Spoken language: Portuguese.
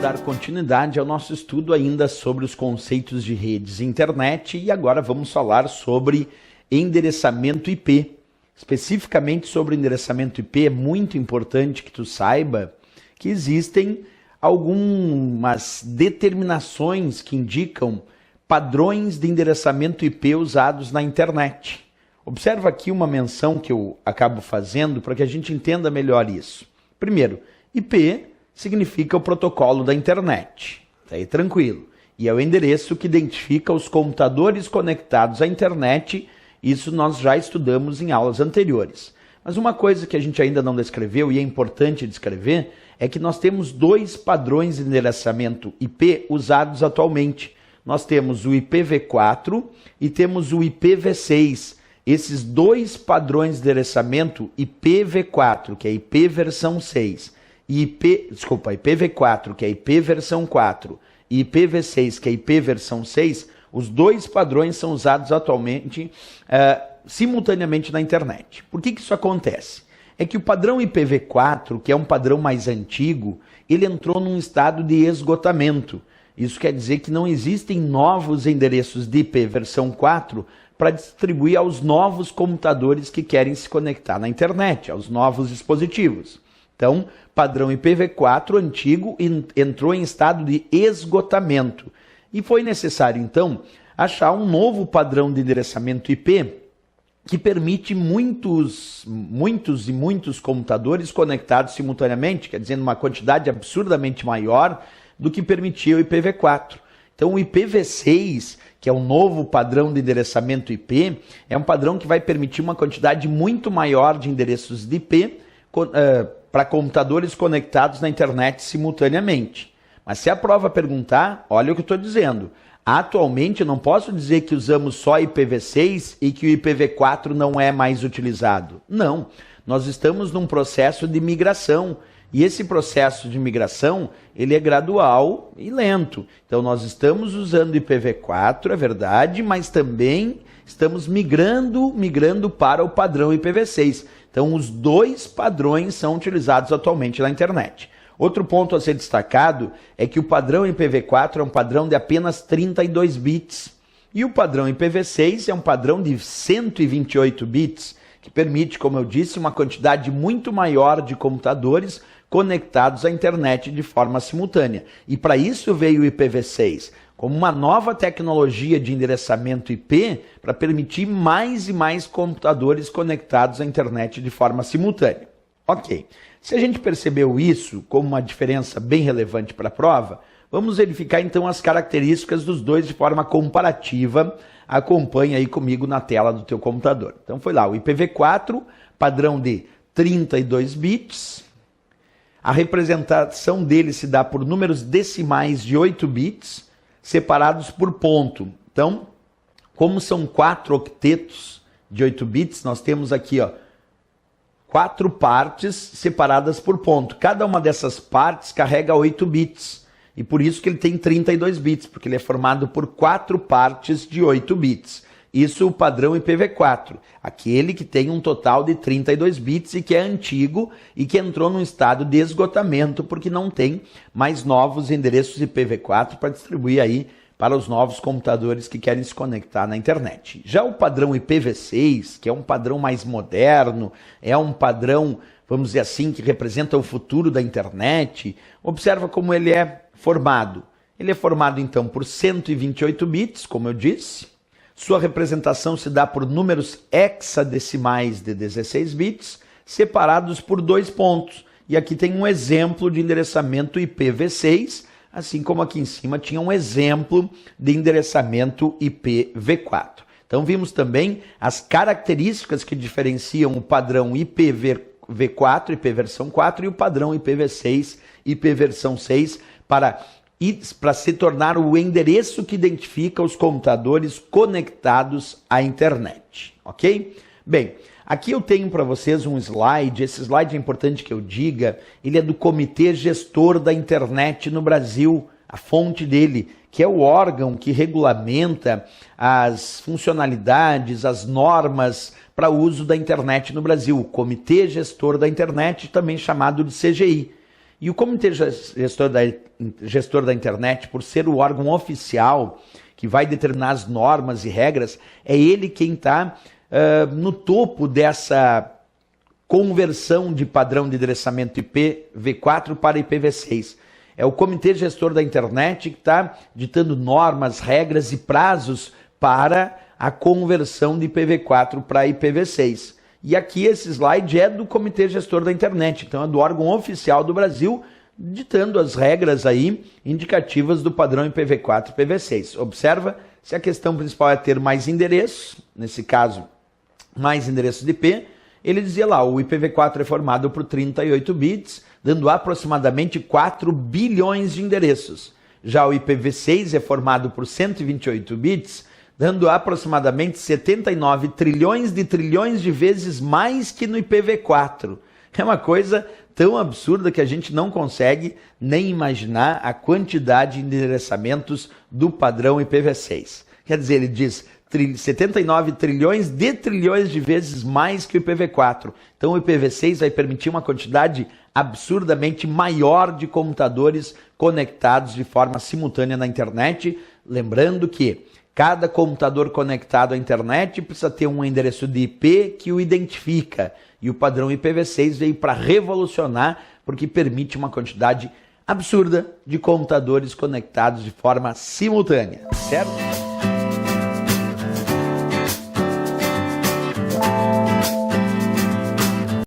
dar continuidade ao nosso estudo ainda sobre os conceitos de redes e internet, e agora vamos falar sobre endereçamento IP. Especificamente sobre endereçamento IP, é muito importante que tu saiba que existem algumas determinações que indicam padrões de endereçamento IP usados na internet. Observa aqui uma menção que eu acabo fazendo para que a gente entenda melhor isso. Primeiro, IP significa o protocolo da internet. Tá aí tranquilo. E é o endereço que identifica os computadores conectados à internet. Isso nós já estudamos em aulas anteriores. Mas uma coisa que a gente ainda não descreveu e é importante descrever é que nós temos dois padrões de endereçamento IP usados atualmente. Nós temos o IPv4 e temos o IPv6. Esses dois padrões de endereçamento IPv4, que é IP versão 6, e IPv4, que é IP versão 4, e IPv6, que é IP versão 6, os dois padrões são usados atualmente simultaneamente na internet. Por que isso acontece? É que o padrão IPv4, que é um padrão mais antigo, ele entrou num estado de esgotamento. Isso quer dizer que não existem novos endereços de IP versão 4 para distribuir aos novos computadores que querem se conectar na internet, aos novos dispositivos. Então, padrão IPv4 antigo entrou em estado de esgotamento. E foi necessário, então, achar um novo padrão de endereçamento IP que permite muitos computadores conectados simultaneamente, quer dizer, uma quantidade absurdamente maior do que permitia o IPv4. Então, o IPv6, que é um novo padrão de endereçamento IP, é um padrão que vai permitir uma quantidade muito maior de endereços de IP para computadores conectados na internet simultaneamente. Mas se a prova perguntar, olha o que eu estou dizendo. Atualmente eu não posso dizer que usamos só IPv6 e que o IPv4 não é mais utilizado. Não, nós estamos num processo de migração. E esse processo de migração, ele é gradual e lento. Então nós estamos usando IPv4, é verdade, mas também estamos migrando para o padrão IPv6. Então os dois padrões são utilizados atualmente na internet. Outro ponto a ser destacado é que o padrão IPv4 é um padrão de apenas 32 bits. E o padrão IPv6 é um padrão de 128 bits, que permite, como eu disse, uma quantidade muito maior de computadores conectados à internet de forma simultânea. E para isso veio o IPv6, como uma nova tecnologia de endereçamento IP para permitir mais e mais computadores conectados à internet de forma simultânea. Ok, se a gente percebeu isso como uma diferença bem relevante para a prova, vamos verificar então as características dos dois de forma comparativa. Acompanha aí comigo na tela do teu computador. Então foi lá, o IPv4, padrão de 32 bits. A representação dele se dá por números decimais de 8 bits, separados por ponto. Então, como são 4 octetos de 8 bits, nós temos aqui 4 partes separadas por ponto. Cada uma dessas partes carrega 8 bits. E por isso que ele tem 32 bits, porque ele é formado por 4 partes de 8 bits. Isso o padrão IPv4, aquele que tem um total de 32 bits e que é antigo e que entrou num estado de esgotamento porque não tem mais novos endereços IPv4 para distribuir aí para os novos computadores que querem se conectar na internet. Já o padrão IPv6, que é um padrão mais moderno, é um padrão, vamos dizer assim, que representa o futuro da internet, observa como ele é formado. Ele é formado então por 128 bits, como eu disse. Sua representação se dá por números hexadecimais de 16 bits, separados por 2 pontos. E aqui tem um exemplo de endereçamento IPv6, assim como aqui em cima tinha um exemplo de endereçamento IPv4. Então vimos também as características que diferenciam o padrão IPv4, IP versão 4, e o padrão IPv6, IP versão 6, para se tornar o endereço que identifica os computadores conectados à internet, ok? Bem, aqui eu tenho para vocês um slide, esse slide é importante que eu diga, ele é do Comitê Gestor da Internet no Brasil, a fonte dele, que é o órgão que regulamenta as funcionalidades, as normas para o uso da internet no Brasil, o Comitê Gestor da Internet, também chamado de CGI. E o Comitê Gestor da Internet, por ser o órgão oficial que vai determinar as normas e regras, é ele quem está no topo dessa conversão de padrão de endereçamento IPv4 para IPv6. É o Comitê Gestor da Internet que está ditando normas, regras e prazos para a conversão de IPv4 para IPv6. E aqui esse slide é do Comitê Gestor da Internet, então é do órgão oficial do Brasil, ditando as regras aí indicativas do padrão IPv4 e IPv6. Observa, se a questão principal é ter mais endereços, nesse caso, mais endereços de IP, ele dizia lá, o IPv4 é formado por 38 bits, dando aproximadamente 4 bilhões de endereços. Já o IPv6 é formado por 128 bits, dando aproximadamente 79 trilhões de vezes mais que no IPv4. É uma coisa tão absurda que a gente não consegue nem imaginar a quantidade de endereçamentos do padrão IPv6. Quer dizer, ele diz 79 trilhões de vezes mais que o IPv4. Então o IPv6 vai permitir uma quantidade absurdamente maior de computadores conectados de forma simultânea na internet. Lembrando que cada computador conectado à internet precisa ter um endereço de IP que o identifica. E o padrão IPv6 veio para revolucionar, porque permite uma quantidade absurda de computadores conectados de forma simultânea, certo?